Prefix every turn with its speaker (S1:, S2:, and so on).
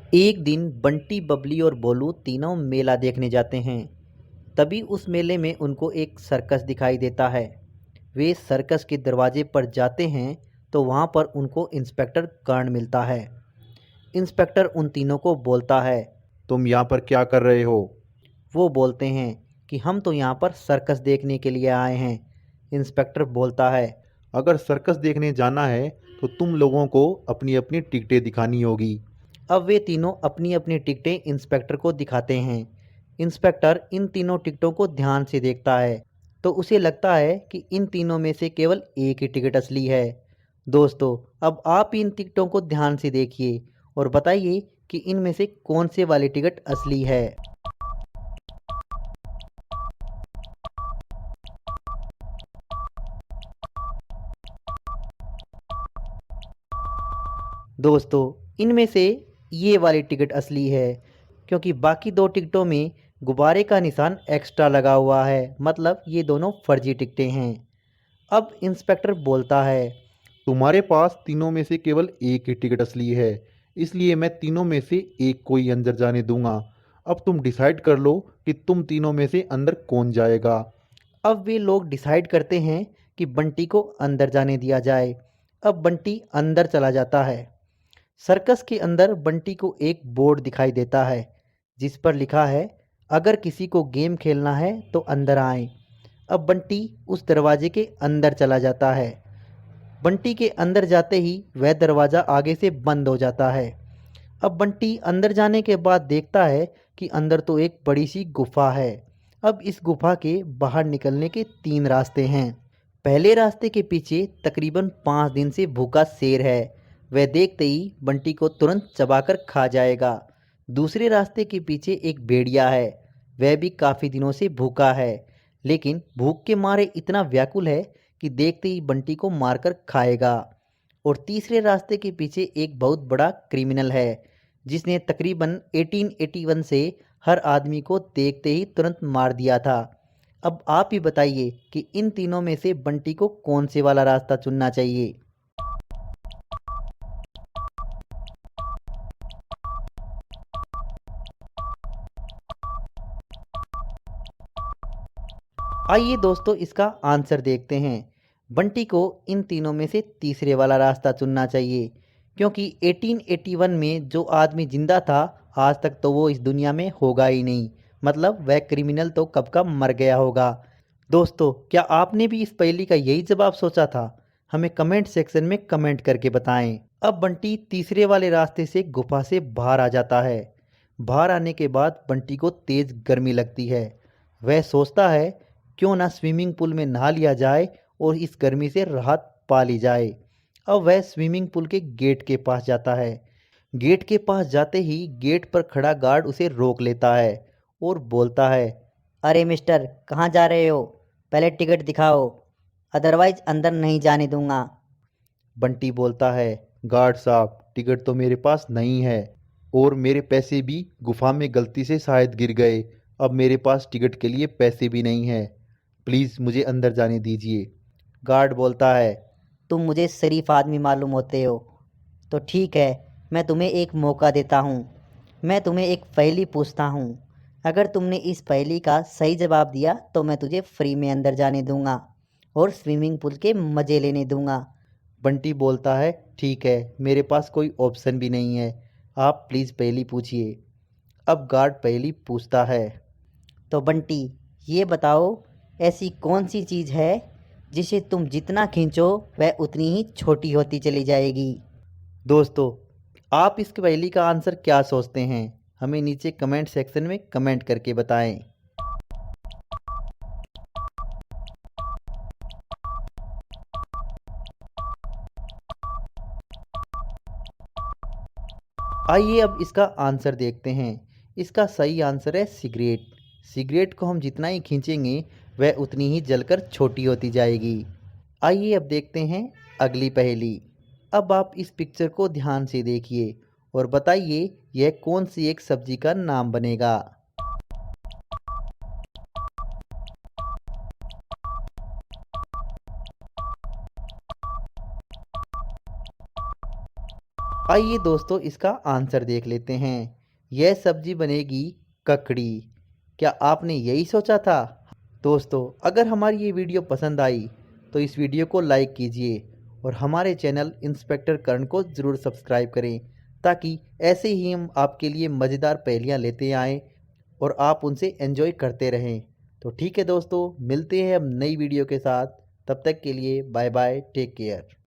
S1: एक दिन बंटी, बबली और बोलू तीनों मेला देखने जाते हैं। तभी उस मेले में उनको एक सर्कस दिखाई देता है। वे सर्कस के दरवाजे पर जाते हैं तो वहाँ पर उनको इंस्पेक्टर कर्ण मिलता है। इंस्पेक्टर उन तीनों को बोलता है।
S2: तुम यहाँ पर क्या कर रहे हो?
S1: वो बोलते हैं कि हम तो यहाँ पर सर्कस देखने के लिए आए हैं। इंस्पेक्टर बोलता है।
S2: अगर सर्कस देखने जाना है तो तुम लोगों को अपनी अपनी टिकटें दिखानी होगी।
S1: अब वे तीनों अपनी अपनी टिकटें इंस्पेक्टर को दिखाते हैं। इंस्पेक्टर इन तीनों टिकटों को ध्यान से देखता है तो उसे लगता है कि इन तीनों में से केवल एक ही टिकट असली है। दोस्तों, अब आप इन टिकटों को ध्यान से देखिए और बताइए कि इनमें से कौन से वाली टिकट असली है। दोस्तों, इनमें से ये वाली टिकट असली है, क्योंकि बाकी दो टिकटों में गुब्बारे का निशान एक्स्ट्रा लगा हुआ है, मतलब ये दोनों फर्जी टिकटें हैं। अब इंस्पेक्टर बोलता है।
S2: तुम्हारे पास तीनों में से केवल एक ही टिकट असली है, इसलिए मैं तीनों में से एक को ही अंदर जाने दूंगा। अब तुम डिसाइड कर लो कि तुम तीनों में से अंदर कौन जाएगा।
S1: अब वे लोग डिसाइड करते हैं कि बंटी को अंदर जाने दिया जाए। अब बंटी अंदर चला जाता है। सर्कस के अंदर बंटी को एक बोर्ड दिखाई देता है जिस पर लिखा है, अगर किसी को गेम खेलना है तो अंदर आए। अब बंटी उस दरवाजे के अंदर चला जाता है। बंटी के अंदर जाते ही वह दरवाज़ा आगे से बंद हो जाता है। अब बंटी अंदर जाने के बाद देखता है कि अंदर तो एक बड़ी सी गुफा है। अब इस गुफा के बाहर निकलने के तीन रास्ते हैं। पहले रास्ते के पीछे तकरीबन 5 दिन से भूखा शेर है। वह देखते ही बंटी को तुरंत चबाकर खा जाएगा। दूसरे रास्ते के पीछे एक भेड़िया है। वह भी काफ़ी दिनों से भूखा है, लेकिन भूख के मारे इतना व्याकुल है कि देखते ही बंटी को मारकर खाएगा। और तीसरे रास्ते के पीछे एक बहुत बड़ा क्रिमिनल है जिसने तकरीबन 1881 से हर आदमी को देखते ही तुरंत मार दिया था। अब आप ही बताइए कि इन तीनों में से बंटी को कौन से वाला रास्ता चुनना चाहिए। आइए दोस्तों, इसका आंसर देखते हैं। बंटी को इन तीनों में से तीसरे वाला रास्ता चुनना चाहिए, क्योंकि 1881 में जो आदमी जिंदा था आज तक तो वो इस दुनिया में होगा ही नहीं। मतलब वह क्रिमिनल तो कब का मर गया होगा। दोस्तों, क्या आपने भी इस पहेली का यही जवाब सोचा था? हमें कमेंट सेक्शन में कमेंट करके बताएं। अब बंटी तीसरे वाले रास्ते से गुफा से बाहर आ जाता है। बाहर आने के बाद बंटी को तेज गर्मी लगती है। वह सोचता है, क्यों ना स्विमिंग पूल में नहा लिया जाए और इस गर्मी से राहत पा ली जाए। अब वह स्विमिंग पूल के गेट के पास जाता है। गेट के पास जाते ही गेट पर खड़ा गार्ड उसे रोक लेता है और बोलता है, अरे मिस्टर, कहाँ जा रहे हो? पहले टिकट दिखाओ, अदरवाइज अंदर नहीं जाने दूंगा। बंटी बोलता है,
S2: गार्ड साहब, टिकट तो मेरे पास नहीं है और मेरे पैसे भी गुफा में गलती से शायद गिर गए। अब मेरे पास टिकट के लिए पैसे भी नहीं है। प्लीज़ मुझे अंदर जाने दीजिए।
S1: गार्ड बोलता है, तुम मुझे शरीफ आदमी मालूम होते हो, तो ठीक है, मैं तुम्हें एक मौका देता हूँ। मैं तुम्हें एक पहेली पूछता हूँ। अगर तुमने इस पहेली का सही जवाब दिया तो मैं तुझे फ्री में अंदर जाने दूंगा और स्विमिंग पूल के मज़े लेने दूंगा।
S2: बंटी बोलता है, ठीक है, मेरे पास कोई ऑप्शन भी नहीं है, आप प्लीज़ पहली पूछिए। अब गार्ड पहली पूछता है।
S1: तो बंटी, ये बताओ, ऐसी कौन सी चीज़ है जिसे तुम जितना खींचो वह उतनी ही छोटी होती चली जाएगी?
S2: दोस्तों, आप इस पहेली का आंसर क्या सोचते हैं? हमें नीचे कमेंट सेक्शन में कमेंट करके बताएं। आइए अब इसका आंसर देखते हैं। इसका सही आंसर है सिगरेट। सिगरेट को हम जितना ही खींचेंगे वह उतनी ही जलकर छोटी होती जाएगी। आइए अब देखते हैं अगली पहेली। अब आप इस पिक्चर को ध्यान से देखिए और बताइए यह कौन सी एक सब्जी का नाम बनेगा। आइए दोस्तों इसका आंसर देख लेते हैं। यह सब्जी बनेगी ककड़ी। क्या आपने यही सोचा था? दोस्तों अगर हमारी ये वीडियो पसंद आई तो इस वीडियो को लाइक कीजिए और हमारे चैनल इंस्पेक्टर कर्ण को ज़रूर सब्सक्राइब करें, ताकि ऐसे ही हम आपके लिए मज़ेदार पहेलियाँ लेते आएँ और आप उनसे एंजॉय करते रहें। तो ठीक है दोस्तों, मिलते हैं हम नई वीडियो के साथ। तब तक के लिए बाय बाय, टेक केयर।